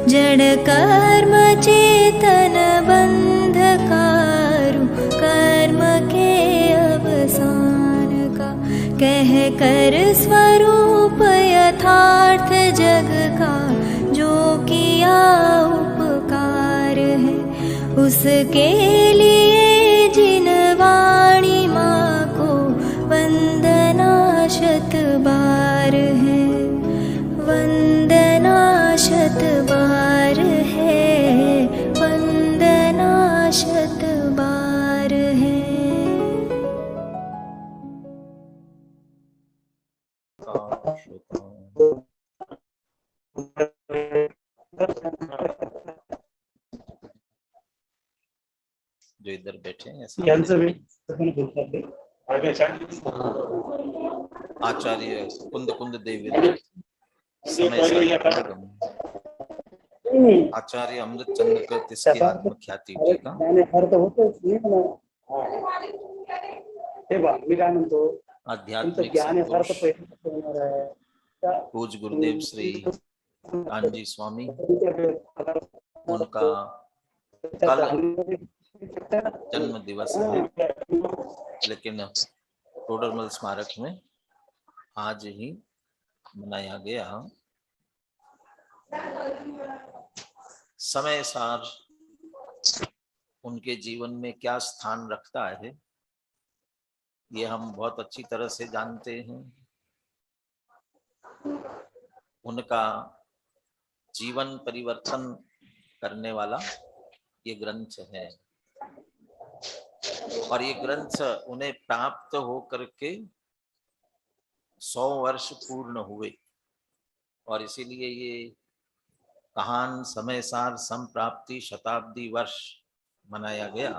जड़ कर्म चेतन बंधकारु कर्म के अवसान का, कह कर स्वरूप यथार्थ जग का जो किया उपकार है, उसके लिए जिन वाणी माँ को वंदना शत बार है, वंदना शत बार है, वंदना शत बार है। जो इधर बैठे हैं आचार्य कुंद कुंद देव समय आचार्य अमृत चंद्र कृत इसकी आत्मख्याति टीका। आध्यात्मिक पूज गुरुदेव श्री कांजी स्वामी, उनका कल जन्म दिवस है, लेकिन टोडरमल स्मारक में आज ही मनाया गया। समय सार उनके जीवन में क्या स्थान रखता है ये हम बहुत अच्छी तरह से जानते हैं। उनका जीवन परिवर्तन करने वाला ये ग्रंथ है, और ये ग्रंथ उन्हें प्राप्त हो करके 100 वर्ष पूर्ण हुए, और इसीलिए ये कहान समय सार संप्राप्ति शताब्दी वर्ष मनाया गया।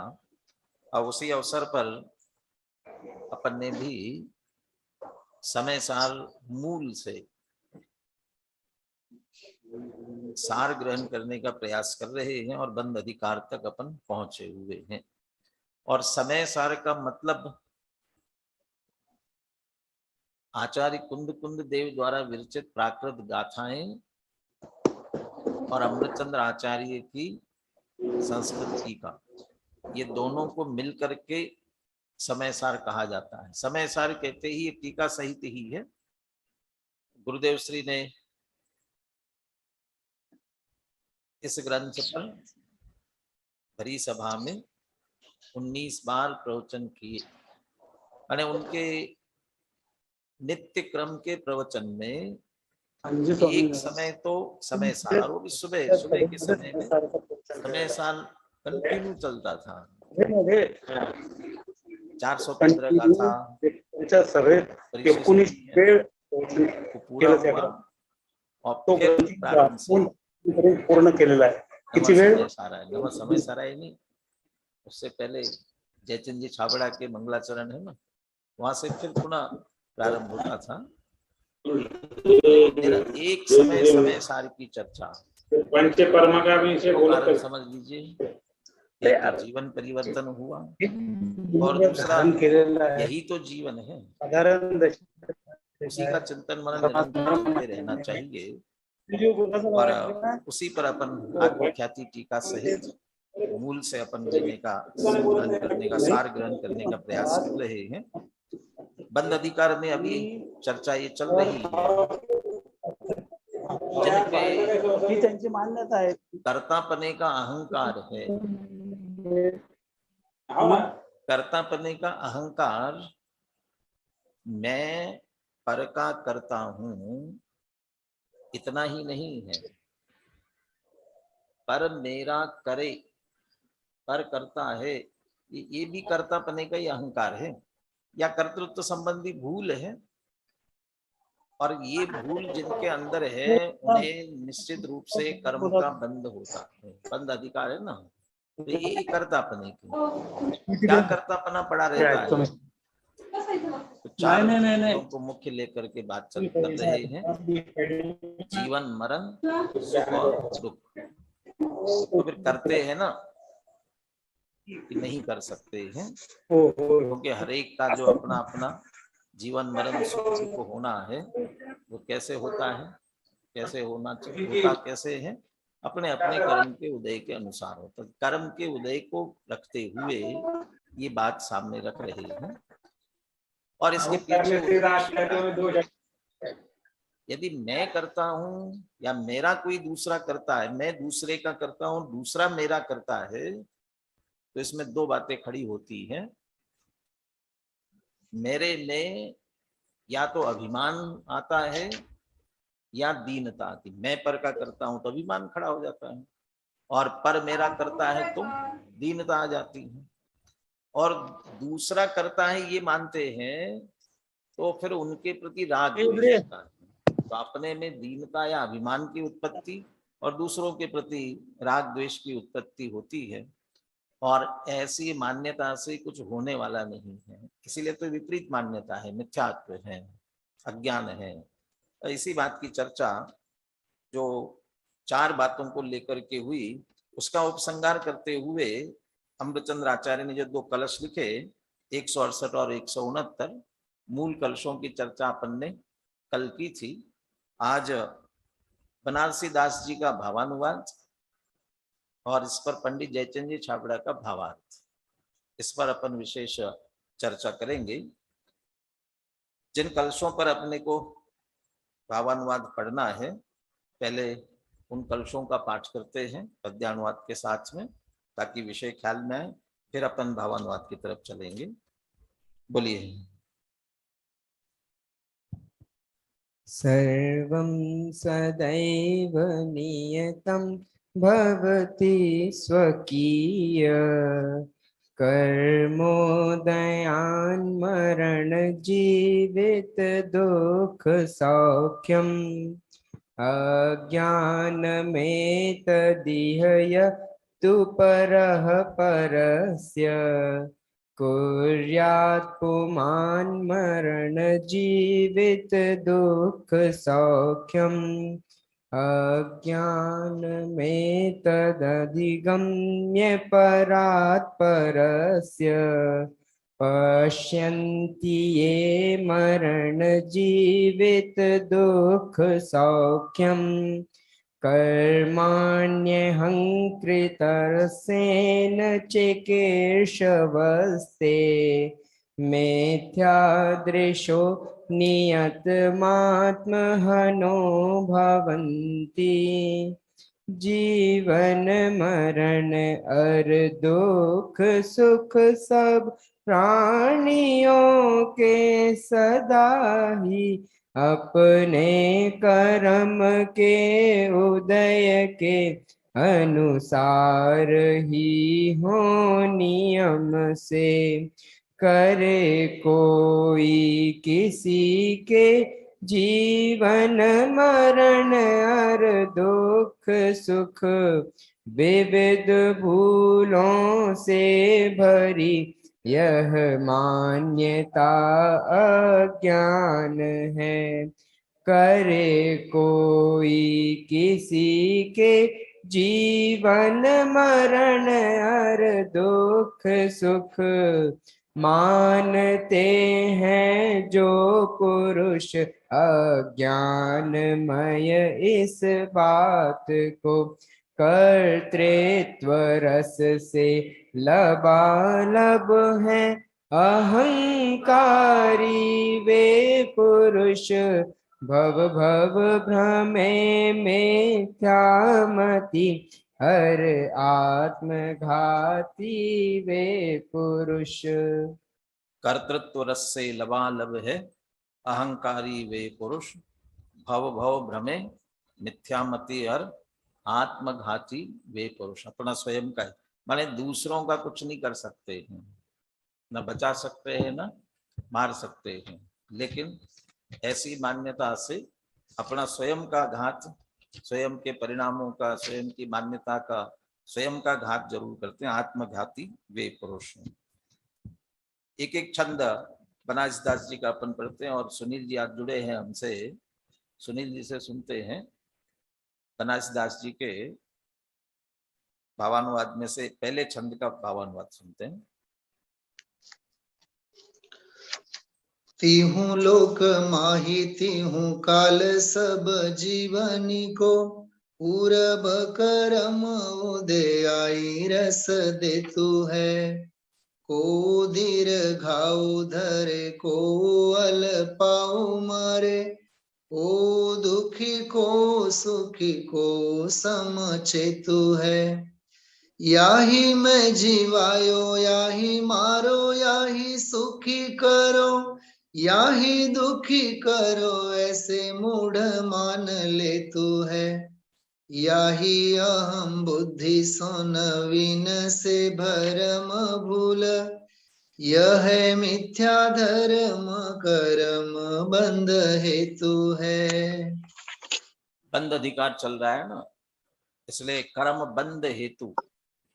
और उसी अवसर पर अपन ने भी समय सार मूल से सार ग्रहण करने का प्रयास कर रहे हैं, और बंद अधिकार तक अपन पहुंचे हुए हैं। और समय सार का मतलब आचार्य कुंद कुंद देव द्वारा विरचित प्राकृत गाथाएं और अमृतचंद्र आचार्य की संस्कृत टीका, ये दोनों को मिलकर के समय सार कहा जाता है। समय सार कहते ही ये टीका सहित ही है। गुरुदेव श्री ने इस ग्रंथ पर भरी सभा में 19 बार प्रवचन किए, यानी उनके नित्य क्रम के प्रवचन में एक समय तो समय सार, और वो भी सुबह सुबह के समय में समय सार कंटिन्यू चलता था। 415 का था पूरा हुआ, और फिर प्रारंभ से पूर्ण केलेला आहे। किती वेळ नवा समय सारा है नहीं, उससे पहले जयचंद जी छाबड़ा के मंगलाचरण है ना, वहां से फिर पुनः प्रारंभ होता था। एक समय समय सार की चर्चा, समझ लीजिए, एक तो जीवन परिवर्तन हुआ, और दूसरा यही तो जीवन है, उसी का चिंतन मनन निरंतर चलते रहना चाहिए। और उसी पर अपन आत्मख्याति टीका सहित मूल से अपन लेने का, ग्रहण करने का, सार ग्रहण करने का प्रयास कर रहे हैं। बंद अधिकार में अभी चर्चा ये चल रही है, जिनके मान्यता है कर्तापने का अहंकार है। कर्तापने का अहंकार, मैं पर का करता हूं, इतना ही नहीं है, पर मेरा करे, पर करता है, ये भी कर्तापने का ही अहंकार है, या कर्तृत्व संबंधी भूल है। और ये भूल जिनके अंदर है उन्हें निश्चित रूप से कर्म का बंध होता है, बंध अधिकार है ना, तो ये कर्तापने की क्या कर्तापना पड़ा रहता है। तो चार चीजों को मुख्य लेकर के बात चल कर रहे हैं, जीवन मरण सुख और दुख। तो फिर करते हैं ना कि नहीं कर सकते हैं, क्योंकि हर एक का जो अपना अपना जीवन मरण सुख दुख होना है, वो कैसे होता है, कैसे होना चाहिए, होता कैसे है, अपने अपने कर्म के उदय के अनुसार होता। कर्म के उदय को रखते हुए ये बात सामने रख रहे हैं। और इसके पीछे उद्देश्य, यदि मैं करता हूं या मेरा कोई दूसरा करता है, मैं दूसरे का करता हूं, दूसरा मेरा करता है, तो इसमें दो बातें खड़ी होती हैं। मेरे में या तो अभिमान आता है या दीनता आती। मैं पर का करता हूं तो अभिमान खड़ा हो जाता है, और पर मेरा करता है तो दीनता आ जाती है। और दूसरा करता है ये मानते हैं तो फिर उनके प्रति राग द्वेष होता है। तो अपने में दीनता या अभिमान की उत्पत्ति और दूसरों के प्रति राग द्वेष की उत्पत्ति होती है। और ऐसी मान्यता से कुछ होने वाला नहीं है, इसीलिए तो विपरीत मान्यता है, मिथ्यात्व है, अज्ञान है। इसी बात की चर्चा जो चार बातों को लेकर के हुई, उसका उपसंहार करते हुए अमृतचंद्र आचार्य ने जो दो कलश लिखे, 168 और 169 मूल कलशों की चर्चा अपन ने कल की थी। आज बनारसी दास जी का भावानुवाद और इस पर पंडित जयचंद जी छाबड़ा का भावार्थ, इस पर अपन विशेष चर्चा करेंगे। जिन कलशों पर अपने को भावानुवाद पढ़ना है, पहले उन कलशों का पाठ करते हैं पद्यानुवाद के साथ में, ताकि विषय ख्याल में आए, फिर अपन भावानुवाद की तरफ चलेंगे। बोलिए। सर्वं सदैव नियतं भवति स्वकीय कर्मोदयान्मरण जीवित दुःख सौख्यम् अज्ञानमेतदिह यत्तु परः परस्य कुर्यात् पुमान् मरण जीवित दुःख सौख्यम् अज्ञानमेतदधिगम्य परात् परस्य पश्यन्ति ये मरण जीवित दुःख सौख्यम् कर्माण्यहङ्कृतरसेन चिकीर्षवस्ते मिथ्यादृशो नियतमात्महनो भवन्ति जीवन मरण अर दुख सुख सब प्राणियों के सदा ही अपने कर्म के उदय के अनुसार ही हो नियम से करे कोई किसी के जीवन मरण अर दुख सुख विविध भूलों से भरी यह मान्यता अज्ञान है करे कोई किसी के जीवन मरण अर दुख सुख मानते हैं जो पुरुष अज्ञानमय इस बात को कर्तृत्व रस से लबालब है अहंकारी वे पुरुष भव भव भ्रमे मिथ्यामति हर आत्मघाती वे पुरुष। कर्तृत्व रस से लबालब है अहंकारी वे पुरुष भव भव भ्रमे मिथ्यामति और आत्मघाती वे पुरुष। अपना स्वयं का है, माने दूसरों का कुछ नहीं कर सकते हैं, न बचा सकते हैं न मार सकते हैं, लेकिन ऐसी मान्यता से अपना स्वयं का घात, स्वयं के परिणामों का, स्वयं की मान्यता का, स्वयं का घात जरूर करते हैं। आत्मघाती वे पुरुष। एक एक छंद बनारस दास जी का अपन पढ़ते हैं, और सुनील जी आज जुड़े हैं हमसे, सुनील जी से सुनते हैं बनारस दास जी के भावानुवाद में से पहले छंद का भावानुवाद सुनते हैं। तीहू लोक माही तीहू काल सब जीवनी को पूरब करम उदय आई रस देतु है। को दीर्घाऊ धरे को अल्पाऊ मारे, को दुखी को सुखी को समचेतु है। याही मैं जीवायो याही मारो, याही सुखी करो याही दुखी करो, ऐसे मूढ़ मान ले तू है। याही अहम बुद्धि सोन विन से भरम भूल, यह है मिथ्या धर्म कर्म बंध हेतु है। बंध अधिकार चल रहा है ना, इसलिए कर्म बंध हेतु,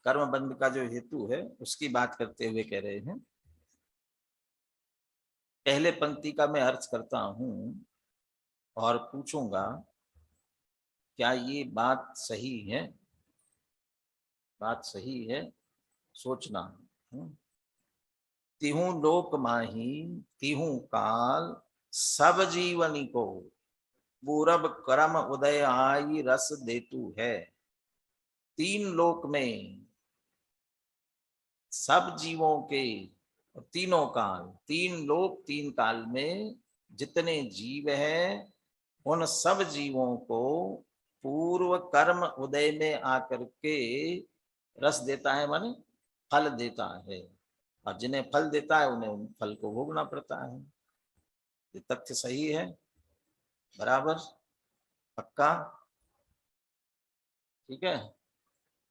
कर्म बंध का जो हेतु है उसकी बात करते हुए कह रहे हैं। पहले पंक्ति का मैं अर्थ करता हूं और पूछूंगा क्या ये बात सही है। बात सही है, सोचना। तिहू लोक माही तिहू काल सब जीवनी को, पूरब कर्म उदय आई रस देतु है। तीन लोक में सब जीवों के, तीनों काल, तीन लोक तीन काल में जितने जीव हैं उन सब जीवों को पूर्व कर्म उदय में आकर के रस देता है, माने फल देता है। और जिन्हें फल देता है उन्हें उन फल को भोगना पड़ता है। ये तथ्य सही है, बराबर, पक्का, ठीक है।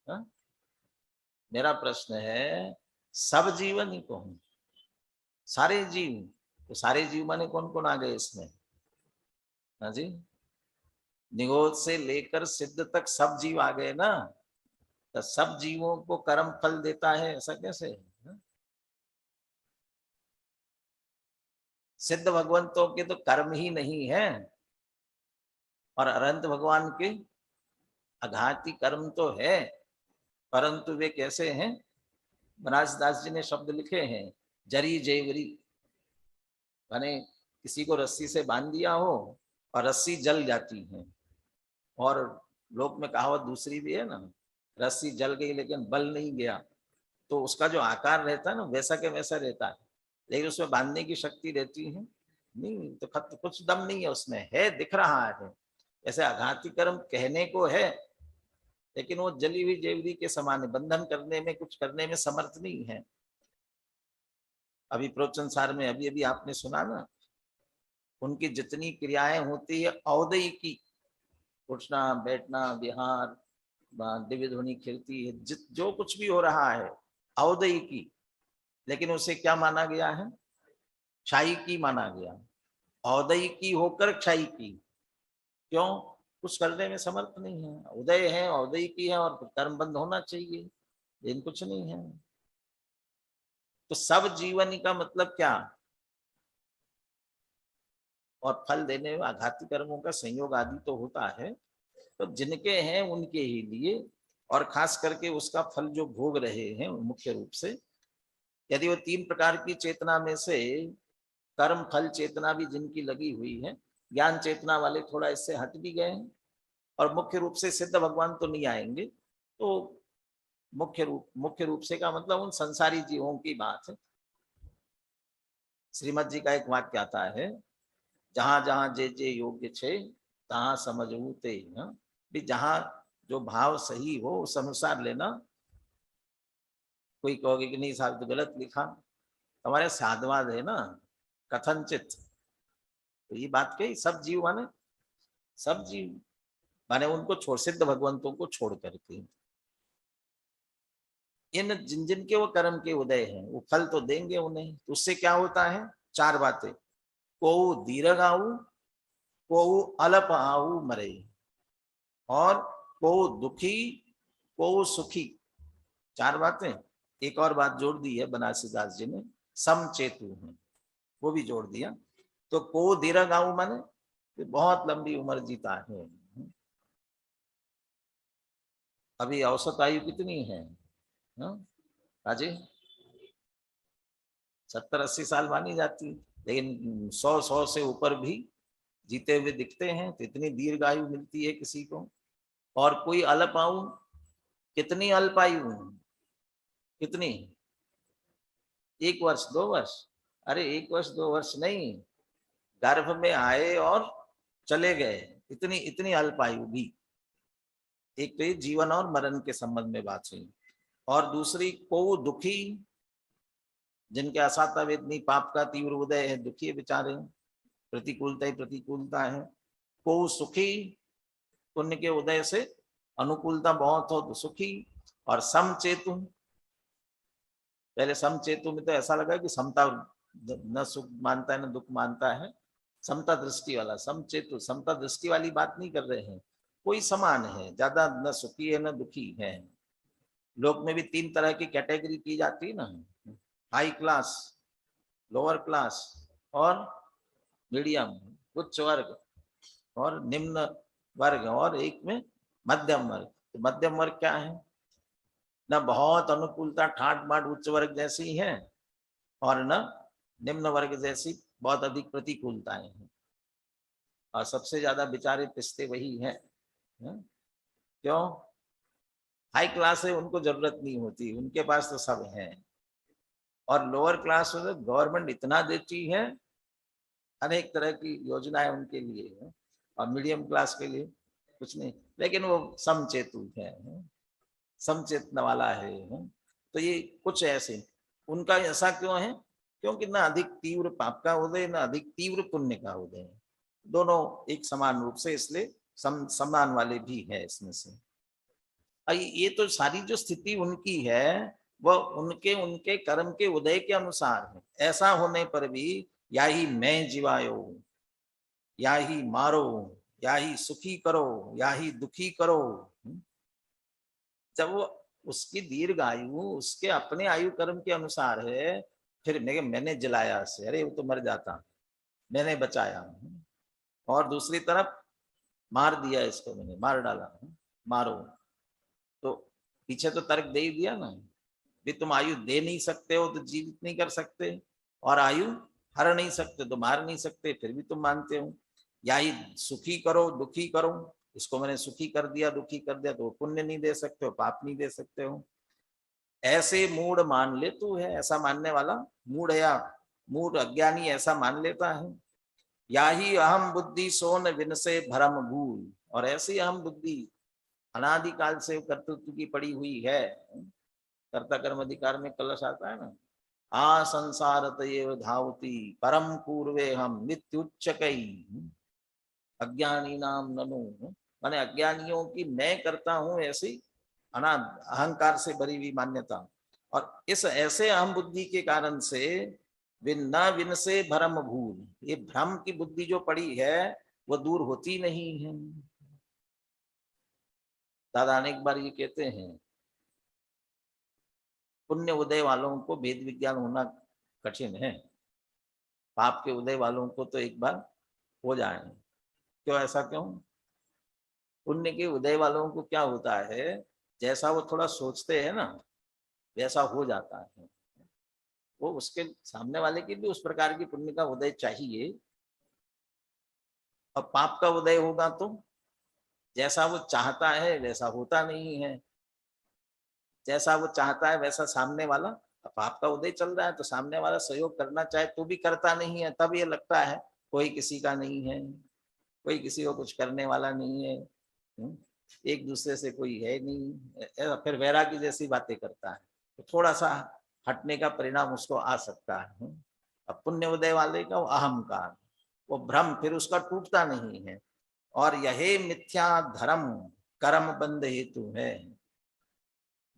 हा? मेरा प्रश्न है, सब जीवन ही कौन, सारे जीव, तो सारे जीव माने कौन कौन आ गए इसमें? हाँ जी, निगोद से लेकर सिद्ध तक सब जीव आ गए ना। तो सब जीवों को कर्म फल देता है, ऐसा कैसे? सिद्ध भगवंतों के तो कर्म ही नहीं है, और अनंत भगवान के अघाती कर्म तो है, परंतु वे कैसे हैं? बनारसदास जी ने शब्द लिखे हैं, जरी जेवरी, माने किसी को रस्सी से बांध दिया हो और रस्सी जल जाती है। और लोक में कहावत दूसरी भी है ना, रस्सी जल गई लेकिन बल नहीं गया, तो उसका जो आकार रहता है ना वैसा के वैसा रहता है, लेकिन उसमें बांधने की शक्ति रहती है नहीं, तो कुछ दम नहीं है उसमें, है दिख रहा है। ऐसे आघाती कर्म कहने को है, लेकिन वो जली हुई जेवरी के समान है, बंधन करने में, कुछ करने में समर्थ नहीं है। अभी प्रवचन सार में अभी अभी आपने सुना ना, उनकी जितनी क्रियाएं होती है औदई की, उठना बैठना विहार, दिव्य ध्वनि खिलती है, जो कुछ भी हो रहा है औदई की, लेकिन उसे क्या माना गया है? क्षाई की माना गया। औदई की होकर क्षाई की, क्यों? कुछ करने में समर्थ नहीं है, उदय है औदई की है और कर्म बंद होना चाहिए, लेकिन कुछ नहीं है। तो सब जीवनी का मतलब क्या? और फल देने में आघाती कर्मों का संयोग आदि तो होता है, तो जिनके हैं उनके ही लिए, और खास करके उसका फल जो भोग रहे हैं मुख्य रूप से, यदि वो तीन प्रकार की चेतना में से कर्म फल चेतना भी जिनकी लगी हुई है, ज्ञान चेतना वाले थोड़ा इससे हट भी गए हैं, और मुख्य रूप से सिद्ध भगवान तो नहीं आएंगे, तो मुख्य रूप से का मतलब उन संसारी जीवों की बात है। श्रीमद जी का एक वाक्य आता है, जहां जहां जे जे योग्य छे तहां समझू ते, भी जहां जो भाव सही हो उस अनुसार लेना। कोई कहोगे कि नहीं साहब तो गलत लिखा, हमारे साधवाद है ना, कथनचित, तो ये बात कही सब जीव माने, सब जीव माने उनको छोड़, सिद्ध भगवंतों को छोड़ करके, इन जिन जिन के वो कर्म के उदय हैं वो फल तो देंगे उन्हें। तो उससे क्या होता है? चार बातें, को दीर्घ आऊ, को अल्प आऊ मरे, और को दुखी को सुखी, चार बातें। एक और बात जोड़ दी है बनारसीदास जी ने, समचेतु है, वो भी जोड़ दिया। तो को दीर्घ आऊ माने बहुत लंबी उम्र जीता है। अभी औसत आयु कितनी है? हाजी 70-80 साल मानी जाती है। लेकिन 100 से ऊपर भी जीते हुए दिखते हैं, तो इतनी दीर्घायु मिलती है किसी को। और कोई अल्पायु, कितनी अल्पायु, कितनी, 1 वर्ष 2 वर्ष, अरे 1 वर्ष 2 वर्ष नहीं, गर्भ में आए और चले गए, इतनी इतनी अल्पायु भी। एक तो ये जीवन और मरण के संबंध में बात हुई, और दूसरी को दुखी, जिनके असाता वेदनी पाप का तीव्र उदय है, दुखी है बेचारे, प्रतिकूलता ही प्रतिकूलता है। को सुखी, पुण्य के उदय से अनुकूलता बहुत हो तो सुखी। और समचेतु, पहले समचेतु में तो ऐसा लगा कि समता, न सुख मानता है न दुख मानता है, समता दृष्टि वाला। समचेतु, समता दृष्टि वाली बात नहीं कर रहे हैं, कोई समान है, ज्यादा न सुखी है न दुखी है। लोक में भी 3 तरह की कैटेगरी की जाती है ना, हाई क्लास, लोअर क्लास और मीडियम, उच्च वर्ग और निम्न वर्ग, और एक में मध्यम वर्ग। तो मध्यम वर्ग क्या है, न बहुत अनुकूलता ठाट बाट उच्च वर्ग जैसी है, और न निम्न वर्ग जैसी बहुत अधिक प्रतिकूलताएं हैं। और सबसे ज्यादा बेचारे पिसते वही हैं। क्यों? हाई क्लास है, उनको जरूरत नहीं होती, उनके पास तो सब है। और लोअर क्लास में गवर्नमेंट इतना देती है, अनेक तरह की योजनाएं उनके लिए है, और मीडियम क्लास के लिए कुछ नहीं, लेकिन वो समचेतु है, समचेतना वाला है। तो ये कुछ ऐसे, उनका ऐसा क्यों है? क्योंकि ना अधिक तीव्र पाप का उदय, ना अधिक तीव्र पुण्य का उदय, दोनों एक समान रूप से, इसलिए समान वाले भी है इसमें से। ये तो सारी जो स्थिति उनकी है, वह उनके उनके कर्म के उदय के अनुसार है। ऐसा होने पर भी या ही मैं जीवायो, या ही मारो, या ही सुखी करो, या ही दुखी करो। जब वो उसकी दीर्घ आयु उसके अपने आयु कर्म के अनुसार है, फिर मैंने जलाया से, अरे वो तो मर जाता, मैंने बचाया। और दूसरी तरफ मार दिया इसको, मैंने मार डाला, मारो। तो पीछे तो तर्क दे ही दिया ना, भी तुम आयु दे नहीं सकते हो तो जीवित नहीं कर सकते, और आयु हर नहीं सकते तो मार नहीं सकते, फिर भी तुम मानते हो। या ही सुखी करो दुखी करो, इसको मैंने सुखी कर दिया दुखी कर दिया, तो पुण्य नहीं दे सकते हो, पाप नहीं दे सकते हो। ऐसे मूड मान ले तू है, ऐसा मानने वाला मूड या मूड अज्ञानी ऐसा मान लेता है। या ही अहम बुद्धि सोन विन से भरम भूल, और ऐसी अहम बुद्धि अनादिकाल से कर्तृत्व की पड़ी हुई है। कर्ता कर्म अधिकार में कलश आता है ना, आ संसारत एव धावती परम पूर्वे हम नित्युच्चकई अज्ञानी नाम ननु। माने अज्ञानियों की मैं करता हूं ऐसी अहंकार से भरी हुई मान्यता, और इस ऐसे अहम बुद्धि के कारण से विन से भ्रम भूल, ये भ्रम की बुद्धि जो पड़ी है वो दूर होती नहीं है। दादा अनेक बार ये कहते हैं, पुण्य उदय वालों को वेद विज्ञान होना कठिन है, पाप के उदय वालों को तो एक बार हो जाए। क्यों, ऐसा क्यों? पुण्य के उदय वालों को क्या होता है, जैसा वो थोड़ा सोचते हैं ना वैसा हो जाता है। वो उसके सामने वाले की भी उस प्रकार की पुण्य का उदय चाहिए, और पाप का उदय होगा तो जैसा वो चाहता है वैसा होता नहीं है। जैसा वो चाहता है वैसा सामने वाला, पाप का उदय चल रहा है तो सामने वाला सहयोग करना चाहे तो भी करता नहीं है, तब ये लगता है कोई किसी का नहीं है, कोई किसी को कुछ करने वाला नहीं है, एक दूसरे से कोई है नहीं, फिर वैरागी जैसी बातें करता है, तो थोड़ा सा हटने का परिणाम उसको आ सकता है। अब पुण्य उदय वाले का वो अहंकार, वो भ्रम फिर उसका टूटता नहीं है। और यही मिथ्या धर्म कर्म बंध हेतु है।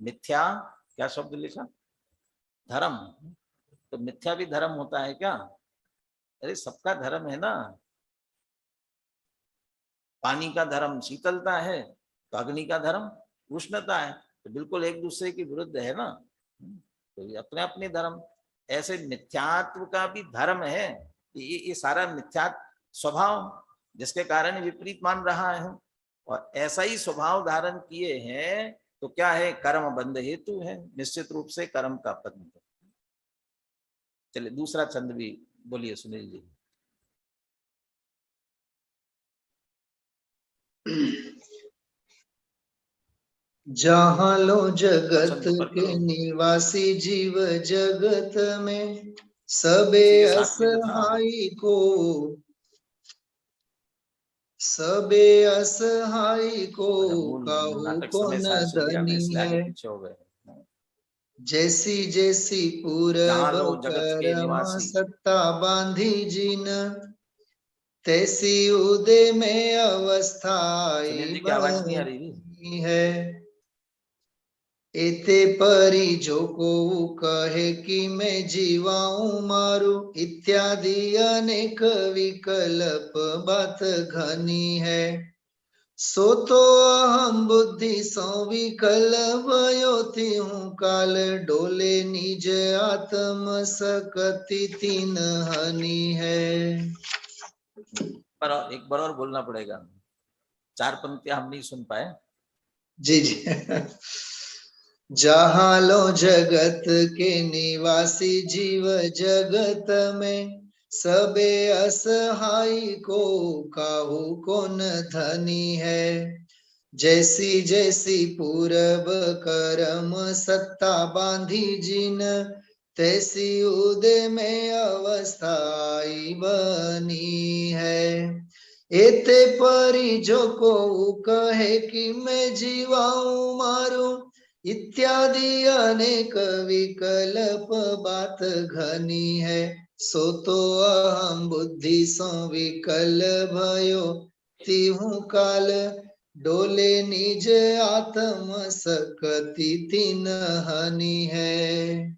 मिथ्या क्या शब्द लिखा? धर्म। तो मिथ्या भी धर्म होता है क्या? अरे सबका धर्म है ना। पानी का धर्म शीतलता है, तो अग्नि का धर्म उष्णता है, तो बिल्कुल एक दूसरे के विरुद्ध है ना। तो अपने अपने धर्म, ऐसे मिथ्यात्व का भी धर्म है। ये सारा मिथ्या स्वभाव जिसके कारण विपरीत मान रहा है, और ऐसा ही स्वभाव धारण किए हैं तो क्या है? कर्म बंध हेतु है, निश्चित रूप से कर्म का बंध। चलिए दूसरा छंद भी बोलिए सुनील जी। जहाँ लो जगत बच्चन ऊपर के करो, निवासी जीव जगत में सबे इसी के साथ में तो था। असहाय को, सबे असहाय को अच्छा, मूल काहू नाटक को समय न सार सुन लिया ना, धनी इसलिए आगे है। पीछे हो गए। जैसी जैसी जहाँ पूरब लो जगत के करम निवासी, सत्ता बांधी जिन, तैसी उदय में सुनील अवस्थाई जी की आवाज नहीं आ रही थी। बनी है। एते परी जो को कहे कि मैं जीवाऊं मारू, इत्यादि अनेक विकल्प बात घनी है। सो तो अहम बुद्धि सौ विकल भयो हूँ काल, डोले निज आत्म सकति तीन हनी है। पर एक बार और बोलना पड़ेगा, 4 पंक्तियां हम नहीं सुन पाए। जी जी। जहाँ लो जगत के निवासी जीव जगत में सबे असहाय को काहू को न धनी है। जैसी जैसी पूरब करम सत्ता बांधी जिन, तैसी उदय में अवस्थाई बनी है। एते परी जो को कहे कि मैं जीवाऊं मारू, इत्यादि अनेक विकल्प बात घनी है। सो तो अहम बुद्धि सो विकल भयो तिहु काल, डोले निज आत्म सकति तीन हनी है।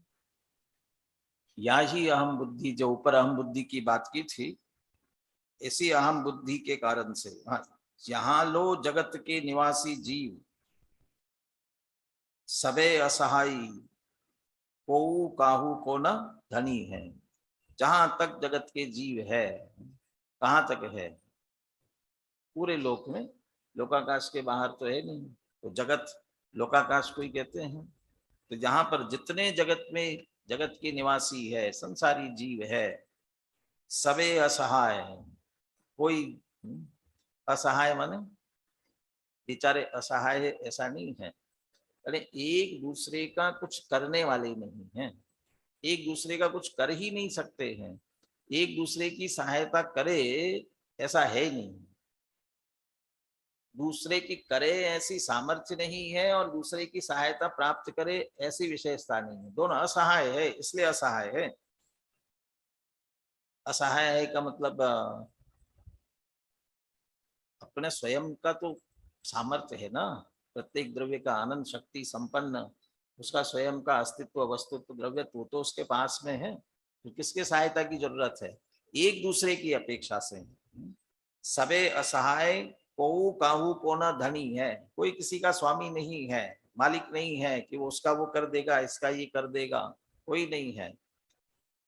या ही अहम बुद्धि, जो ऊपर अहम बुद्धि की बात की थी, इसी अहम बुद्धि के कारण से यहाँ लो जगत के निवासी जीव सबे असहाय को काहू को न धनी है। जहां तक जगत के जीव है, कहाँ तक है? पूरे लोक में, लोकाकाश के बाहर तो है नहीं, तो जगत लोकाकाश को ही कहते हैं। तो जहां पर जितने जगत में जगत के निवासी है, संसारी जीव है, सबे असहाय है। कोई असहाय माने बेचारे असहाय है ऐसा नहीं है, अरे एक दूसरे का कुछ करने वाले नहीं है, एक दूसरे का कुछ कर ही नहीं सकते हैं, एक दूसरे की सहायता करे ऐसा है ही नहीं, दूसरे की करे ऐसी सामर्थ्य नहीं है, और दूसरे की सहायता प्राप्त करे ऐसी विशेषता नहीं है। दोनों असहाय है, इसलिए असहाय है। असहाय है का मतलब अपने स्वयं का तो सामर्थ्य है ना, प्रत्येक द्रव्य का आनंद शक्ति संपन्न, उसका स्वयं का अस्तित्व वस्तुत्व द्रव्यत्व तो उसके पास में है, तो किसके सहायता की जरूरत है? एक दूसरे की अपेक्षा से। सबे असहाय को काहू को न धनी है, कोई किसी का स्वामी नहीं है, मालिक नहीं है कि वो उसका वो कर देगा, इसका ये कर देगा, कोई नहीं है।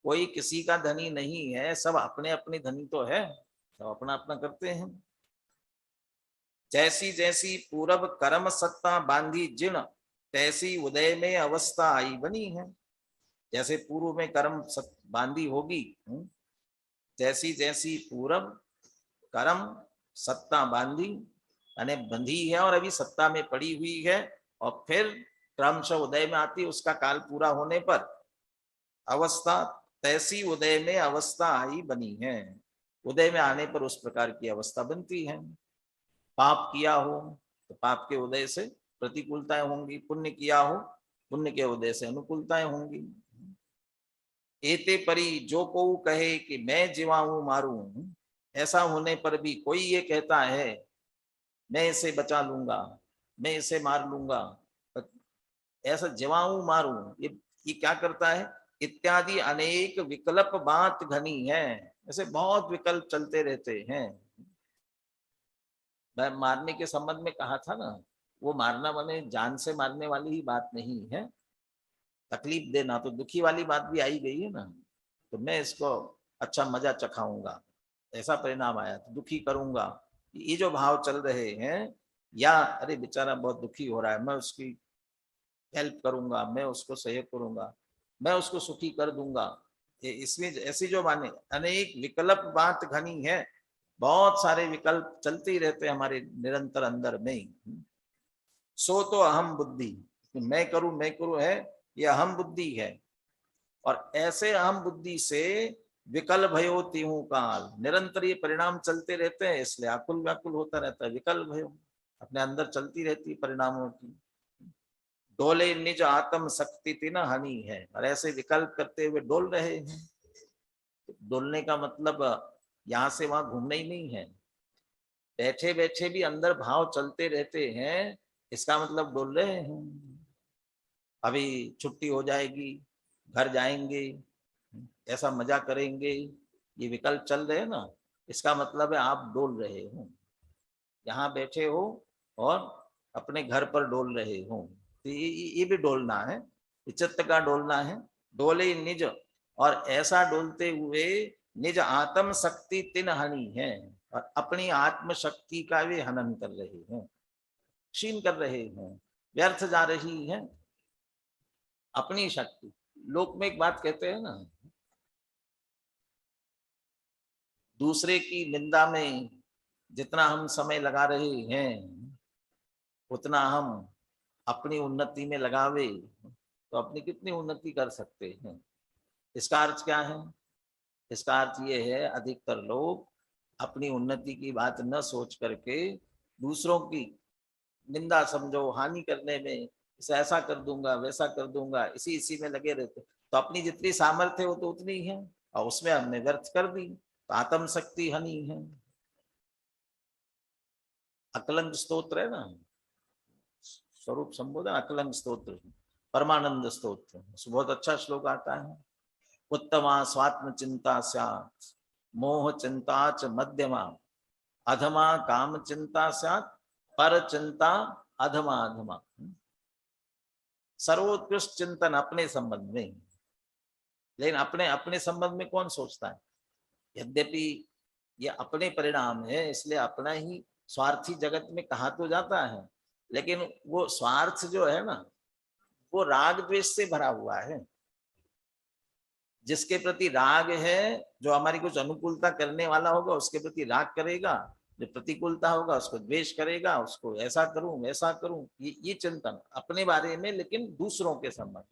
कोई किसी का धनी नहीं है, सब अपने अपने धनी तो है, सब अपना अपना करते हैं। जैसी जैसी पूरब कर्म सत्ता बांधी जिन, तैसी उदय में अवस्था आई बनी है। जैसे पूर्व में कर्म बांधी होगी, जैसी जैसी पूरब कर्म सत्ता बांधी यानी बंधी है और अभी सत्ता में पड़ी हुई है, और फिर क्रमशः उदय में आती, उसका काल पूरा होने पर अवस्था, तैसी उदय में अवस्था आई बनी है। उदय में आने पर उस प्रकार की अवस्था बनती है। पाप किया हो तो पाप के उदय से प्रतिकूलताएं होंगी, पुण्य किया हो पुण्य के उदय से अनुकूलताएं होंगी। एते परी जो को कहे कि मैं जीवाऊं मारूं, ऐसा होने पर भी कोई ये कहता है मैं इसे बचा लूंगा, मैं इसे मार लूंगा, ऐसा जीवाऊं मारूं, ये क्या करता है? इत्यादि अनेक विकल्प बात घनी है, ऐसे बहुत विकल्प चलते रहते हैं। मैं मारने के संबंध में कहा था ना, वो मारना माने जान से मारने वाली ही बात नहीं है, तकलीफ देना, तो दुखी वाली बात भी आई गई है ना, तो मैं इसको अच्छा मजा चखाऊंगा, ऐसा परिणाम आया, तो दुखी करूंगा, ये जो भाव चल रहे हैं, या अरे बेचारा बहुत दुखी हो रहा है, मैं उसकी हेल्प करूंगा, मैं उसको सहयोग करूंगा, मैं उसको सुखी कर दूंगा, इसमें ऐसी जो माने अनेक विकल्प बात घनी है, बहुत सारे विकल्प चलते ही रहते हैं हमारे निरंतर अंदर में। सो तो अहम बुद्धि, मैं करूं है, ये अहम बुद्धि है। और ऐसे अहम बुद्धि से विकल भयो तिहु काल, निरंतर ये परिणाम चलते रहते हैं, इसलिए आकुल व्याकुल होता रहता है। विकल भयो अपने अंदर चलती रहती परिणामों की। डोले निज आत्म शक्ति तीन हानि है, और ऐसे विकल्प करते हुए डोल रहे हैं। डोलने का मतलब यहां से वहां घूमना ही नहीं है, बैठे बैठे भी अंदर भाव चलते रहते हैं, इसका मतलब डोल रहे हैं। अभी छुट्टी हो जाएगी, घर जाएंगे, ऐसा मजा करेंगे, ये विकल्प चल रहे हैं ना, इसका मतलब है आप डोल रहे हो। यहाँ बैठे हो और अपने घर पर डोल रहे हो, तो ये भी डोलना है, चित्त का डोलना है। डोले निज, और ऐसा डोलते हुए निज आत्म शक्ति तिन हनी है, और अपनी आत्म शक्ति का वे हनन कर रहे हैं, क्षीण कर रहे हैं, व्यर्थ जा रही है अपनी शक्ति। लोक में एक बात कहते हैं ना, दूसरे की निंदा में जितना हम समय लगा रहे हैं, उतना हम अपनी उन्नति में लगावे तो अपनी कितनी उन्नति कर सकते हैं। इसका अर्थ क्या है? इसका अर्थ ये है, अधिकतर लोग अपनी उन्नति की बात न सोच करके दूसरों की निंदा समझो, हानि करने में, इसे ऐसा कर दूंगा वैसा कर दूंगा, इसी में लगे रहते। तो अपनी जितनी सामर्थ्य वो तो उतनी है, और उसमें हमने व्यर्थ कर दी, तो आत्म शक्ति हानि है। अकलंक स्तोत्र है ना, स्वरूप संबोधन अकलंक स्तोत्र, परमानंद स्तोत्र, बहुत अच्छा श्लोक आता है। उत्तमा स्वात्म चिंता स्यात्, मोह चिंता च मध्यमा, अधमा काम चिंता स्यात्, पर चिंता अधमा अधमा। सर्वोत्कृष्ट चिंतन अपने संबंध में, लेकिन अपने अपने संबंध में कौन सोचता है? यद्यपि ये अपने परिणाम है, इसलिए अपना ही स्वार्थी जगत में कहा तो जाता है, लेकिन वो स्वार्थ जो है ना, वो राग द्वेष से भरा हुआ है। जिसके प्रति राग है, जो हमारी कुछ अनुकूलता करने वाला होगा उसके प्रति राग करेगा, जो प्रतिकूलता होगा उसको द्वेष करेगा, उसको ऐसा करूं वैसा करूं, ये चिंतन अपने बारे में, लेकिन दूसरों के संबंध।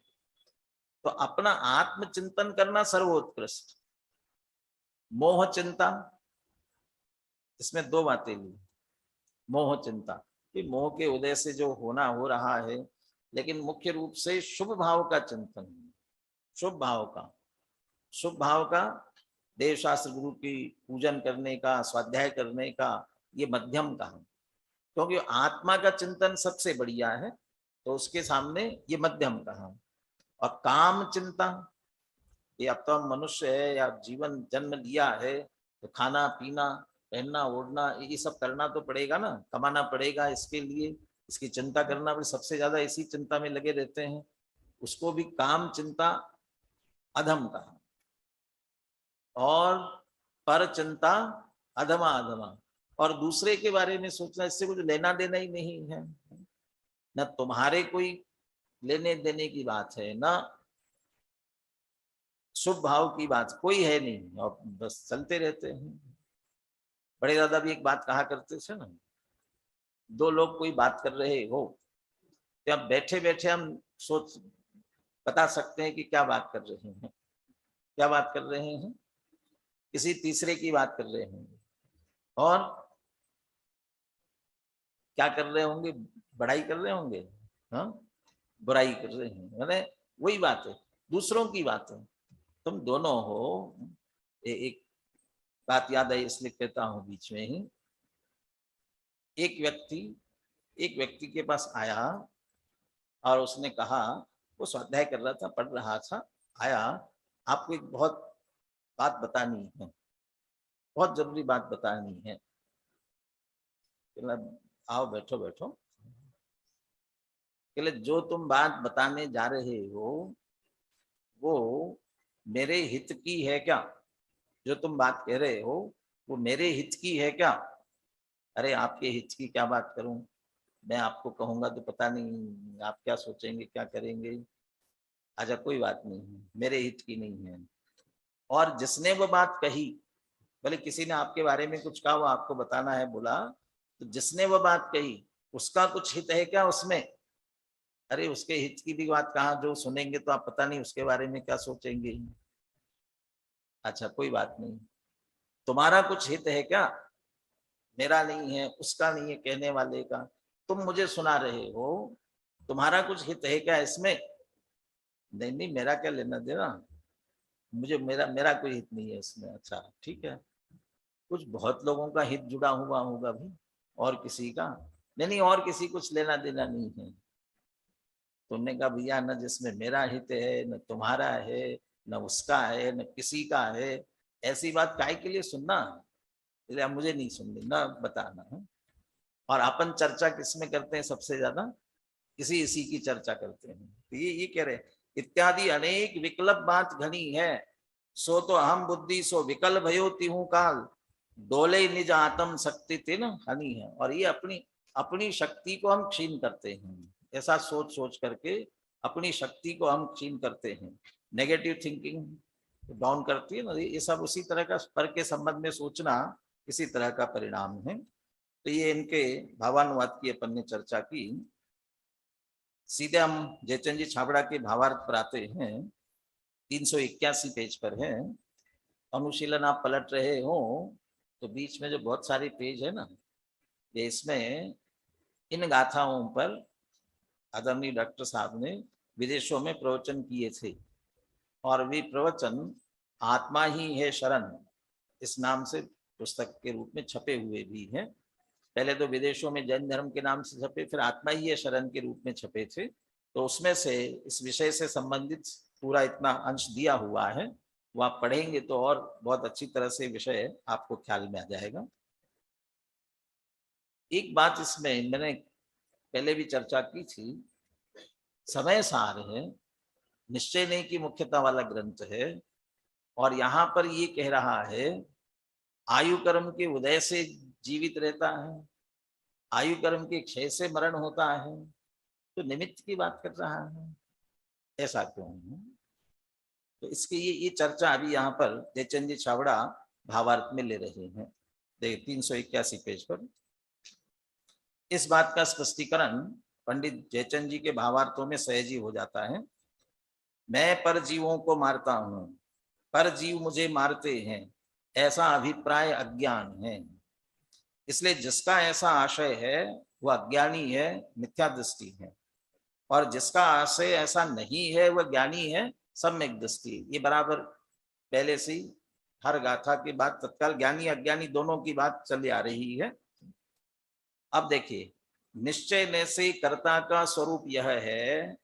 तो अपना आत्मचिंतन करना सर्वोत्कृष्ट। मोह चिंता, इसमें दो बातें ली। मोह चिंता कि मोह के उदय से जो होना हो रहा है, लेकिन मुख्य रूप से शुभ भाव का चिंतन, शुभ भाव का, शुभ भाव का, देव शास्त्र गुरु की पूजन करने का, स्वाध्याय करने का, ये मध्यम का है। क्योंकि आत्मा का चिंतन सबसे बढ़िया है, तो उसके सामने ये मध्यम का है। और काम चिंता, ये अब तो हम मनुष्य है या जीवन जन्म लिया है, तो खाना पीना पहनना ओढ़ना ये सब करना तो पड़ेगा ना, कमाना पड़ेगा, इसके लिए इसकी चिंता करना पड़े। सबसे ज्यादा इसी चिंता में लगे रहते हैं, उसको भी काम चिंता अधम का। और पर चिंता अधमा अधमा, और दूसरे के बारे में सोचना, इससे कुछ लेना देना ही नहीं है, न तुम्हारे कोई लेने देने की बात है, न शुभ भाव की बात कोई है नहीं, और बस चलते रहते हैं। बड़े दादा भी एक बात कहा करते थे ना, दो लोग कोई बात कर रहे हो, तो अब बैठे बैठे हम सोच बता सकते हैं कि क्या बात कर रहे हैं, क्या बात कर रहे हैं, किसी तीसरे की बात कर रहे होंगे, और क्या कर रहे होंगे, बड़ाई कर रहे होंगे, हाँ बुराई कर रहे हैं, मैंने वही बात है, दूसरों की बात है। तुम दोनों हो, एक बात याद आई इसलिए कहता हूं बीच में ही। एक व्यक्ति के पास आया और उसने कहा, वो स्वाध्याय कर रहा था, पढ़ रहा था, आया, आपको एक बहुत बात बतानी है, बहुत जरूरी बात बतानी है। आओ बैठो बैठो। कहले जो तुम बात बताने जा रहे हो वो मेरे हित की है क्या? जो तुम बात कह रहे हो वो मेरे हित की है क्या? अरे आपके हित की क्या बात करूं, मैं आपको कहूंगा तो पता नहीं आप क्या सोचेंगे क्या करेंगे। अच्छा कोई बात नहीं, मेरे हित की नहीं है। और जिसने वो बात कही, भले किसी ने आपके बारे में कुछ कहा, वो आपको बताना है बोला, तो जिसने वो बात कही उसका कुछ हित है क्या उसमें? अरे उसके हित की भी बात कहाँ, जो सुनेंगे तो आप पता नहीं उसके बारे में क्या सोचेंगे। अच्छा कोई बात नहीं, तुम्हारा कुछ हित है क्या? मेरा नहीं है, उसका नहीं है, कहने वाले का। तुम मुझे सुना रहे हो, तुम्हारा कुछ हित है क्या इसमें? नहीं नहीं, मेरा क्या लेना देना, मुझे मेरा मेरा कोई हित नहीं है इसमें। अच्छा ठीक है, कुछ बहुत लोगों का हित जुड़ा हुआ होगा भी, और किसी का नहीं। नहीं, और किसी कुछ लेना देना नहीं है। तुमने कहा भैया न जिसमें मेरा हित है, न तुम्हारा है, न उसका है, न किसी का है। ऐसी बात काहे के लिए सुनना? इसलिए मुझे नहीं सुननी, न बताना है। और अपन चर्चा किसमें करते हैं सबसे ज्यादा? इसी की चर्चा करते हैं। तो ये कह रहे, इत्यादि अनेक विकल्प बात घनी है, सो तो अहम बुद्धि सो विकल भयो तिहु काल, डोले निज आत्म शक्ति तिन हनी है। और ये अपनी अपनी शक्ति को हम क्षीण करते हैं, ऐसा सोच सोच करके अपनी शक्ति को हम क्षीण करते हैं। नेगेटिव थिंकिंग डाउन करती है ना, ये सब उसी तरह का पर के संबंध में सोचना इसी तरह का परिणाम है। तो ये इनके भावानुवाद की अपन ने चर्चा की। सीधे हम जयचंद जी छाबड़ा के भावार्थ पर आते हैं। 381 पेज पर है। अनुशीलन आप पलट रहे हो तो बीच में जो बहुत सारे पेज है ना, ये इसमें इन गाथाओं पर आदरणीय डॉक्टर साहब ने विदेशों में प्रवचन किए थे, और वे प्रवचन आत्मा ही है शरण इस नाम से पुस्तक के रूप में छपे हुए भी हैं। पहले तो विदेशों में जैन धर्म के नाम से छपे, फिर आत्मा ही है शरण के रूप में छपे थे। तो उसमें से इस विषय से संबंधित पूरा इतना अंश दिया हुआ है, वो आप पढ़ेंगे तो और बहुत अच्छी तरह से विषय आपको ख्याल में आ जाएगा। एक बात इसमें मैंने पहले भी चर्चा की थी, समय सार है, निश्चय नहीं की मुख्यता वाला ग्रंथ है। और यहाँ पर ये कह रहा है आयु कर्म के उदय से जीवित रहता है, आयु कर्म के क्षय से मरण होता है, तो निमित्त की बात कर रहा है, ऐसा क्यों है? तो इसके ये चर्चा अभी यहाँ पर जयचंद जी छाबड़ा भावार्थ में ले रहे हैं। देखिए 381 पेज पर इस बात का स्पष्टीकरण पंडित जयचंद जी के भावार्थों में सहज ही हो जाता है। मैं पर जीवों को मारता हूं, पर जीव मुझे मारते हैं, ऐसा अभिप्राय अज्ञान है। इसलिए जिसका ऐसा आशय है वह अज्ञानी है, मिथ्या दृष्टि है, और जिसका आशय ऐसा नहीं है वह ज्ञानी है, सम्यक दृष्टि। ये बराबर पहले से ही हर गाथा के बाद तत्काल ज्ञानी अज्ञानी दोनों की बात चली आ रही है। अब देखिए, निश्चय ने से कर्ता का स्वरूप यह है,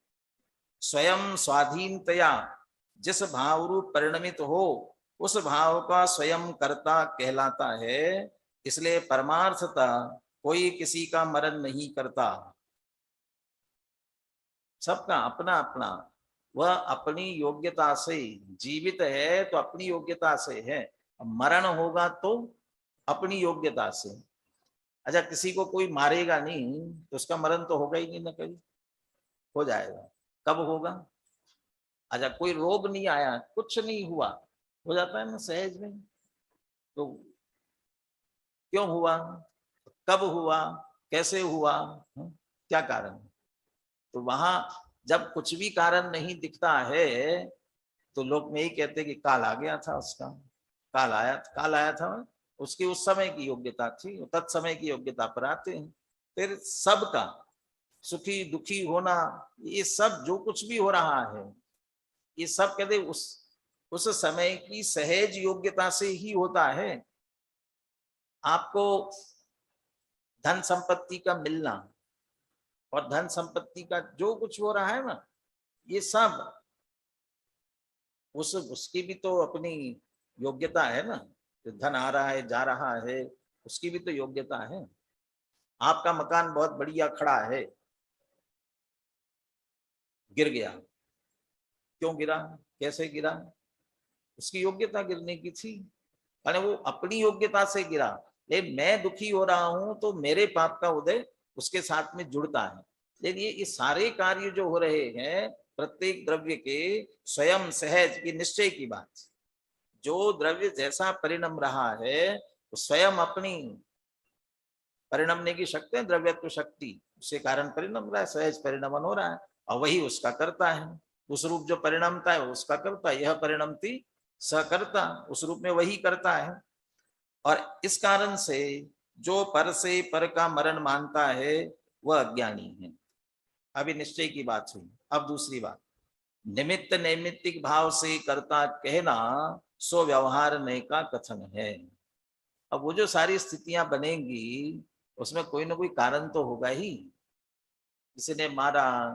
स्वयं स्वाधीनतया जिस भाव रूप परिणमित हो उस भाव का स्वयं कर्ता कहलाता है। इसलिए परमार्थता कोई किसी का मरण नहीं करता, सबका अपना अपना, वह अपनी योग्यता से जीवित है तो अपनी योग्यता से है, मरण होगा तो अपनी योग्यता से। अच्छा, किसी को कोई मारेगा नहीं तो उसका मरण तो होगा ही नहीं ना, कभी हो जाएगा। कब होगा? अच्छा, कोई रोग नहीं आया, कुछ नहीं हुआ, हो जाता है ना सहज में। तो क्यों हुआ, कब हुआ, कैसे हुआ, क्या कारण? तो वहां जब कुछ भी कारण नहीं दिखता है तो लोग में ही कहते हैं कि काल आ गया था उसका, काल आया था, उसकी उस समय की योग्यता थी, तत्समय की योग्यता पर आते हैं। फिर सबका सुखी दुखी होना, ये सब जो कुछ भी हो रहा है, ये सब कहते उस समय की सहज योग्यता से ही होता है। आपको धन संपत्ति का मिलना और धन संपत्ति का जो कुछ हो रहा है ना, ये सब उसकी भी तो अपनी योग्यता है ना। जो धन आ रहा है जा रहा है, उसकी भी तो योग्यता है। आपका मकान बहुत बढ़िया खड़ा है, गिर गया, क्यों गिरा, कैसे गिरा? उसकी योग्यता गिरने की थी, माने वो अपनी योग्यता से गिरा। लेकिन मैं दुखी हो रहा हूं तो मेरे पाप का उदय उसके साथ में जुड़ता है। लेकिन ये सारे कार्य जो हो रहे हैं प्रत्येक द्रव्य के स्वयं सहज की निश्चय की बात, जो द्रव्य जैसा परिणम रहा है तो स्वयं अपनी परिणमने की शक्ति है, द्रव्यत्व शक्ति, उसके कारण परिणम रहा है, सहज परिणमन हो रहा है और वही उसका करता है। उस रूप जो परिणमता है उसका करता है, यह परिणमती सकर्ता, उस रूप में वही करता है। और इस कारण से जो पर से पर का मरण मानता है वह अज्ञानी है। अभी निश्चय की बात हुई। अब दूसरी बात, निमित्त नैमित्तिक भाव से कर्ता कहना सो व्यवहार नय का कथन है। अब वो जो सारी स्थितियां बनेंगी उसमें कोई ना कोई कारण तो होगा ही। किसी ने मारा,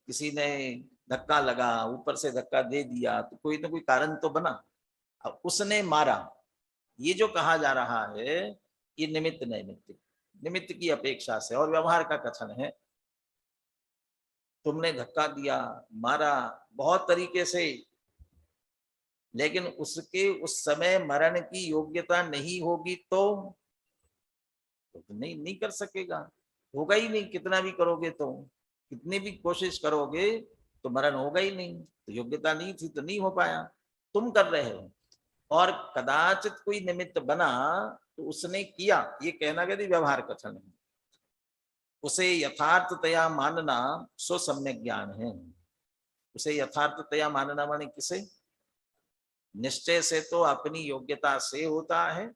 किसी ने धक्का लगा, ऊपर से धक्का दे दिया, तो कोई ना कोई कारण तो बना। अब उसने मारा, ये जो कहा जा रहा है ये निमित्त नैमित्तिक, निमित्त की अपेक्षा से और व्यवहार का कथन है। तुमने धक्का दिया, मारा बहुत तरीके से, लेकिन उसके उस समय मरण की योग्यता नहीं होगी तो नहीं कर सकेगा, होगा ही नहीं। कितना भी करोगे तो, कितनी भी कोशिश करोगे तो मरण होगा ही नहीं। तो योग्यता नहीं थी तो नहीं हो पाया, तुम कर रहे हो। और कदाचित कोई निमित्त बना तो उसने किया, ये कहना यदि व्यवहार कथन है। उसे यथार्थतया मानना सो सम्यक ज्ञान है। उसे यथार्थतया मानना माने किसे? निश्चय से तो अपनी योग्यता से होता है,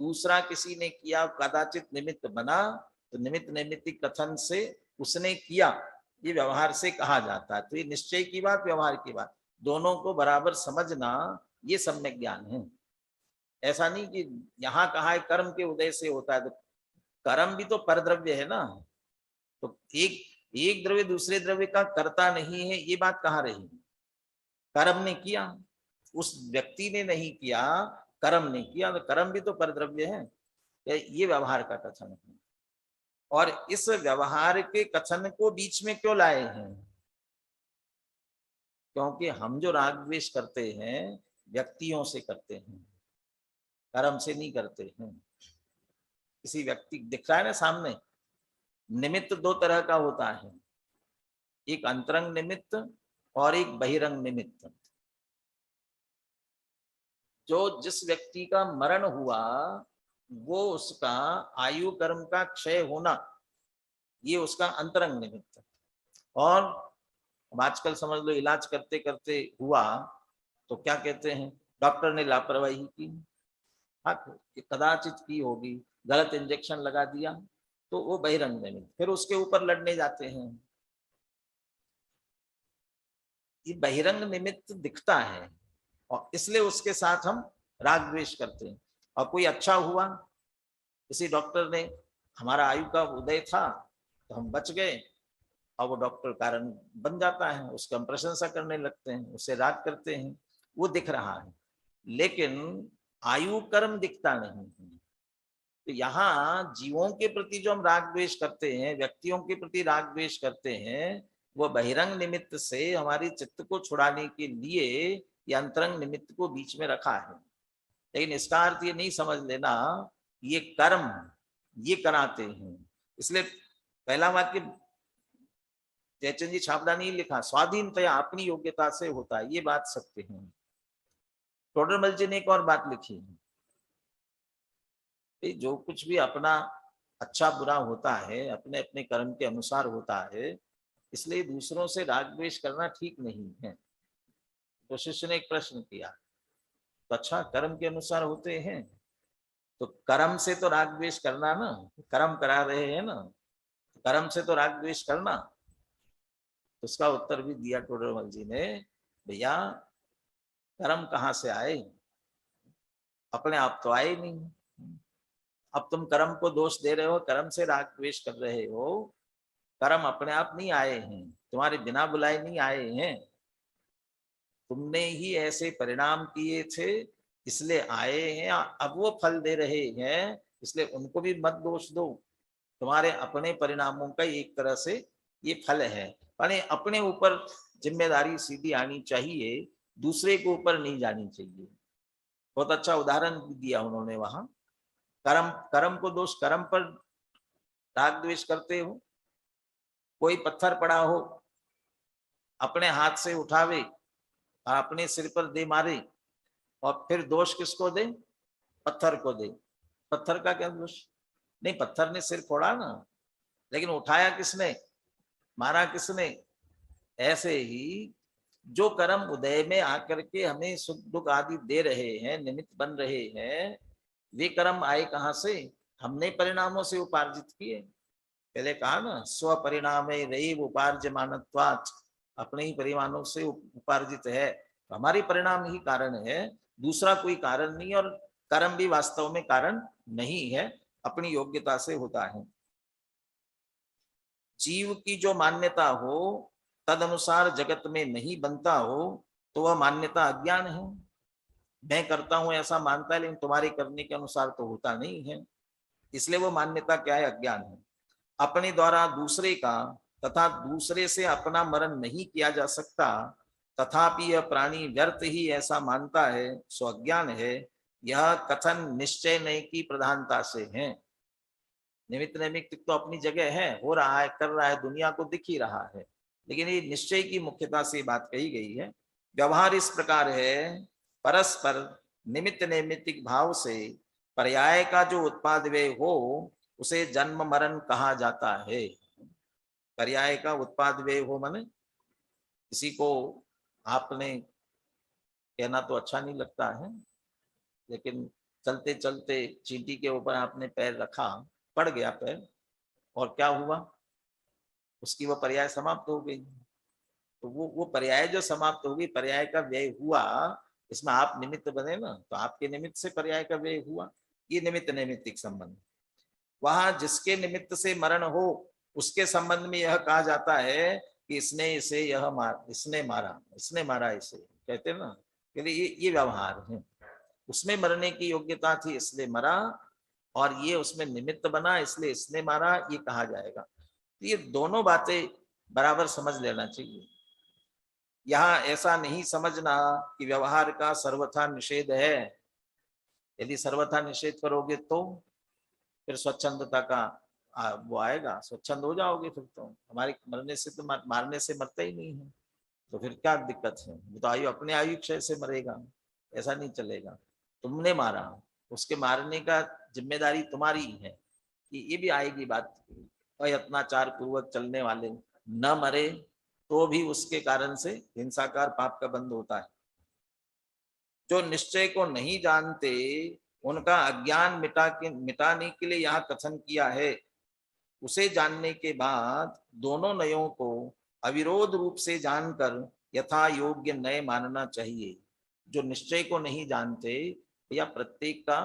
दूसरा किसी ने किया, कदाचित निमित्त बना, तो निमित्त नैमित्तिक कथन से उसने किया, ये व्यवहार से कहा जाता है। तो ये निश्चय की बात, व्यवहार की बात, दोनों को बराबर समझना ये सम्यक ज्ञान है। ऐसा नहीं कि यहाँ कहा है कर्म के उदय से होता है, तो कर्म भी तो परद्रव्य है ना। तो एक द्रव्य दूसरे द्रव्य का कर्ता नहीं है, ये बात कहाँ रही? कर्म ने किया, उस व्यक्ति ने नहीं किया, कर्म ने किया, तो कर्म भी तो परद्रव्य है। ये व्यवहार का कथन है। और इस व्यवहार के कथन को बीच में क्यों लाए हैं? क्योंकि हम जो राग द्वेष करते हैं व्यक्तियों से करते हैं, कर्म से नहीं करते हैं। किसी व्यक्ति दिख रहा है ना सामने, निमित्त दो तरह का होता है, एक अंतरंग निमित्त और एक बहिरंग निमित्त। जो जिस व्यक्ति का मरण हुआ वो उसका आयु कर्म का क्षय होना, ये उसका अंतरंग निमित्त। और आजकल समझ लो इलाज करते करते हुआ तो क्या कहते हैं, डॉक्टर ने लापरवाही की, कदाचित की होगी, गलत इंजेक्शन लगा दिया, तो वो बहिरंग निमित्त। फिर उसके ऊपर लड़ने जाते हैं। ये बहिरंग निमित्त दिखता है और इसलिए उसके साथ हम राग द्वेष करते हैं। और कोई अच्छा हुआ, किसी डॉक्टर ने, हमारा आयु का उदय था तो हम बच गए, और वो डॉक्टर कारण बन जाता है, उसका हम प्रशंसा करने लगते हैं, उससे राग करते हैं, वो दिख रहा है, लेकिन आयु कर्म दिखता नहीं है। तो यहाँ जीवों के प्रति जो हम राग द्वेष करते हैं, व्यक्तियों के प्रति राग द्वेष करते हैं, वो बहिरंग निमित्त से हमारी चित्त को छुड़ाने के लिए ये अंतरंग निमित्त को बीच में रखा है। लेकिन इसका अर्थ ये नहीं समझ लेना ये कर्म ये कराते हैं। इसलिए पहला वाक्य जयचंद जी छाबड़ा ने लिखा, स्वाधीनतया अपनी योग्यता से होता है, ये बात सत्य है। टोडरमल जी ने एक और बात लिखी है, जो कुछ भी अपना अच्छा बुरा होता है अपने अपने कर्म के अनुसार होता है, इसलिए दूसरों से राग द्वेष करना ठीक नहीं है। तो शिष्य ने एक प्रश्न किया, तो अच्छा कर्म के अनुसार होते हैं तो कर्म से तो राग द्वेष करना ना, कर्म करा रहे हैं ना, कर्म से तो राग द्वेष करना। तो उसका उत्तर भी दिया टोडरमल जी ने, भैया कर्म कहाँ से आए, अपने आप तो आए नहीं। अब तुम कर्म को दोष दे रहे हो, कर्म से राग द्वेष कर रहे हो, कर्म अपने आप नहीं आए हैं, तुम्हारे बिना बुलाए नहीं आए हैं, तुमने ही ऐसे परिणाम किए थे इसलिए आए हैं, अब वो फल दे रहे हैं, इसलिए उनको भी मत दोष दो। तुम्हारे अपने परिणामों का एक तरह से ये फल है। यानी अपने ऊपर जिम्मेदारी सीधी आनी चाहिए, दूसरे के ऊपर नहीं जानी चाहिए। बहुत अच्छा उदाहरण दिया उन्होंने वहां, कर्म को दोष कर्म पर राग द्वेष करते हो। कोई पत्थर पड़ा हो, अपने हाथ से उठावे और अपने सिर पर दे मारे और फिर दोष किसको दे? पत्थर को दे। पत्थर का क्या दोष? नहीं, पत्थर ने सिर फोड़ा ना, लेकिन उठाया किसने? मारा किसने? ऐसे ही जो कर्म उदय में आकर के हमें सुख दुख आदि दे रहे हैं, निमित्त बन रहे हैं, वे कर्म आए कहाँ से? हमने परिणामों से उपार्जित किए। पहले कहा ना, स्व परिणाम रही उपार्जमानत्वात्, अपने ही परिमाणों से उपार्जित है। हमारी परिणाम ही कारण है, दूसरा कोई कारण नहीं। और कर्म भी वास्तव में कारण नहीं है, अपनी योग्यता से होता है। जीव की जो मान्यता हो तद अनुसार जगत में नहीं बनता हो तो वह मान्यता अज्ञान है। मैं करता हूं ऐसा मानता है, लेकिन तुम्हारे करने के अनुसार तो होता नहीं है, इसलिए वो मान्यता क्या है? अज्ञान है। अपने द्वारा दूसरे का तथा दूसरे से अपना मरण नहीं किया जा सकता, तथापि यह प्राणी व्यर्थ ही ऐसा मानता है, सो अज्ञान है। यह कथन निश्चय नहीं की प्रधानता से है। निमित्त नैमित्तिक तो अपनी जगह है, हो रहा है, कर रहा है, दुनिया को दिख ही रहा है, लेकिन ये निश्चय की मुख्यता से बात कही गई है। व्यवहार इस प्रकार है, परस्पर निमित्त नैमित्तिक भाव से पर्याय का जो उत्पाद व्यय हो उसे जन्म मरण कहा जाता है। पर्याय का उत्पाद व्यय हो माने किसी को आपने कहना तो अच्छा नहीं लगता है, लेकिन चलते चलते चींटी के ऊपर आपने पैर रखा, पड़ गया पैर, और क्या हुआ? उसकी वो पर्याय समाप्त हो गई। तो वो पर्याय जो समाप्त हो गई, पर्याय का व्यय हुआ, इसमें आप निमित्त बने ना, तो आपके निमित्त से पर्याय का व्यय हुआ। ये निमित्त नैमित्तिक संबंध। वहां जिसके निमित्त से मरण हो उसके संबंध में यह कहा जाता है कि इसने इसे यह इसने मारा इसे, कहते हैं ना, ये व्यवहार है। उसमें मरने की योग्यता थी इसलिए मरा, और ये उसमें निमित्त बना इसलिए इसने मारा, ये कहा जाएगा। ये दोनों बातें बराबर समझ लेना चाहिए। यहाँ ऐसा नहीं समझना कि व्यवहार का सर्वथा निषेध है। यदि सर्वथा निषेध करोगे तो फिर स्वच्छंदता का वो आएगा, स्वच्छंद हो जाओगे। फिर तो हमारे मरने से तो मारने से मरता ही नहीं है, तो फिर क्या दिक्कत है? वो तो आयु अपने आयु क्षय से मरेगा, ऐसा नहीं चलेगा। तुमने मारा, उसके मारने का जिम्मेदारी तुम्हारी है, कि ये भी आएगी बात। अयत्नाचार पूर्वक चलने वाले न मरे तो भी उसके कारण से हिंसाकार पाप का बंध होता है। जो निश्चय को नहीं जानते उनका अज्ञान मिटाने के लिए यहाँ कथन किया है। उसे जानने के बाद दोनों नयों को अविरोध रूप से जानकर यथा योग्य नय मानना चाहिए। जो निश्चय को नहीं जानते, या प्रत्येक का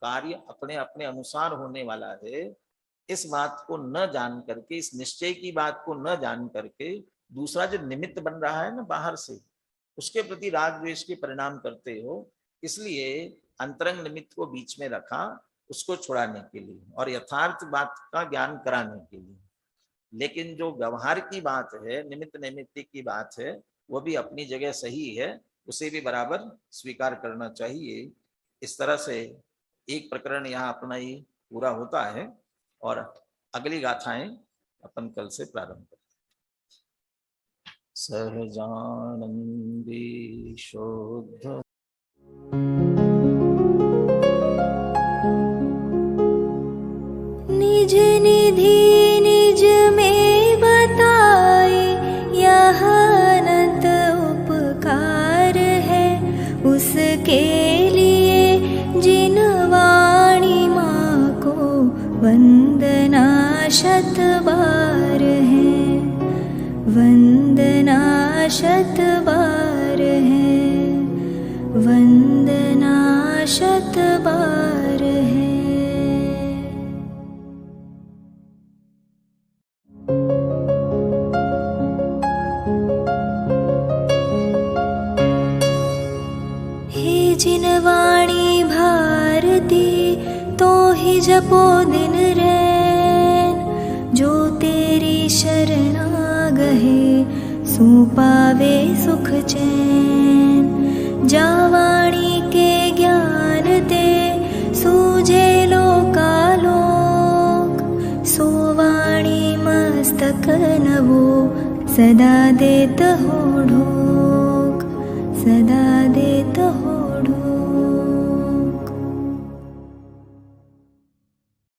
कार्य अपने अपने अनुसार होने वाला है, इस बात को न जान करके, इस निश्चय की बात को न जान करके दूसरा जो निमित्त बन रहा है ना बाहर से, उसके प्रति राग द्वेष के परिणाम करते हो। इसलिए अंतरंग निमित्त को बीच में रखा, उसको छुड़ाने के लिए और यथार्थ बात का ज्ञान कराने के लिए। लेकिन जो व्यवहार की बात है, निमित्त नैमित्तिक की बात है, वो भी अपनी जगह सही है, उसे भी बराबर स्वीकार करना चाहिए। इस तरह से एक प्रकरण यहाँ अपना ही पूरा होता है, और अगली गाथाएं अपन कल से प्रारंभ करें। सहजानंदी शोध निज निधि निज में बताए, यह अनंत उपकार है उसके लिए जिन वाणी माँ को वंदना शत बार है, वंदना शत बार है, वंदना शत बार है। हे जिन वाणी भारती तो ही जपो दिन रैन, जो तेरी शरणा गहे सो पावे सुख चैन। जा वाणी के ज्ञान दे सूझे लोकालोक, सो वाणी मस्तक नवो सदा देत हो ढोक, सदा दे